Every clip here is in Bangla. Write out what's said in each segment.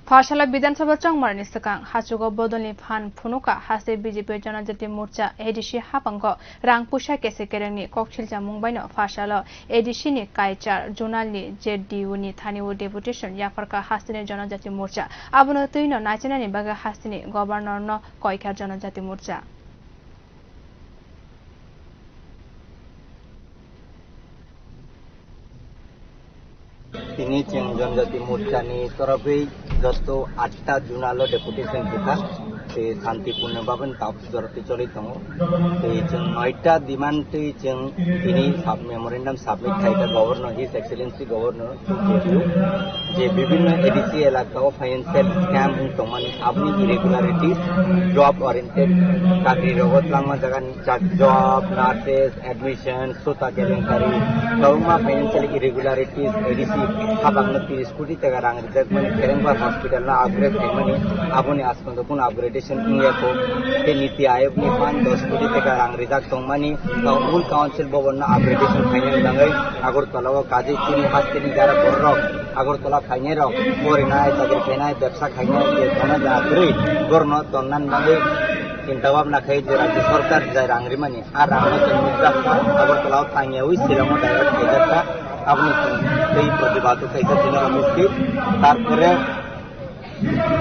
Pharsalia Bidansabha Chongmarni Sakang Hachugo Bodoni Phan Phunuka Hase BJP Janajati Morcha ADC Hapango Rang Pusha Kesekerani Kokchilja Mumbaino Pharsalia ADC ni Kaichar Junalni JDU ni Thaniwo Deputation Yafarka Hasini Janajati Morcha Abuno Tuino Nachinani Baga Hasini Governor no Koika Janajati Morcha Tini Cheng Janjati Morchani Torabe Joto 8টা জুনালো ডেপুটেশন kita te শান্তিপূর্ণ ভাবে তাপ জরতে চলিতং te jeng 9টা demand te jeng ini sub memorandum submit খাইতা গভর্নর হিজ এক্সেলেন্সি গভর্নর যে বিভিন্ন এডিসি এলাকাও ফাইন্যান্সিয়াল স্ক্যাম তমানি আপনি ইরেগুলারিটিস জব ওরিয়েন্টেড চাকরি রগত লাংমা জাগান জব নার্সেস অ্যাডমিশন সোতা কেলেঙ্কারি গভর্নমেন্ট ফাইন্যান্সিয়াল ইরেগুলারিটিস এডিসি হাবাংনো 30 কোটি টাকা রাং রিজার্ভমেন্ট কেরেঙ্গা হসপিটাল না আপগ্রেড থাইমানি আপনি আজপর্যন্ত কোন আপগ্রেডেশন ইংয়াকো তে নীতি আয়োগ ni 10 কোটি টাকা রাং রিজার্ভ তমানি মূল কাউন্সিল ভবন না আপগ্রেডেশন ফাইনাল দাঙ্গাই আগরতলাও কাজে তিনি হাসতেনি যারা বড় আগরতলা খাইনে রক পরিনায় তাদের কেনায় ব্যবসা খাইনে যে ধনা যাত্রী গর্ণ তন্নান মানে চিন্তা ভাবনা খাই যে রাজ্য সরকার যায় রাংরিমানি আর রাংমাচন মুদ্রা আগরতলাও খাইনে ওই শিলংও ডাইরেক্ট খাইজাটা আপনি এই প্রতিবাদ খাইতে দিনের মুক্তি তারপরে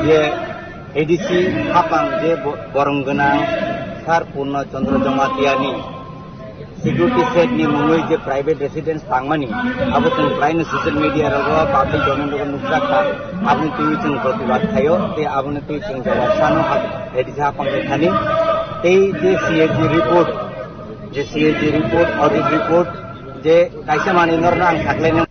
যে এডিসি হাপাং যে বরংগনা সার পূর্ণচন্দ্র জমাতিয়ানি security set ni mungoi je private residence tangmani abo tong private social media rogo public domain rogo nukra kha apni tui chung protibad khayo te abone tui chung jawab sano edisa pangni khani ei je CAG report audit report je kaisa mani norna ang thaklene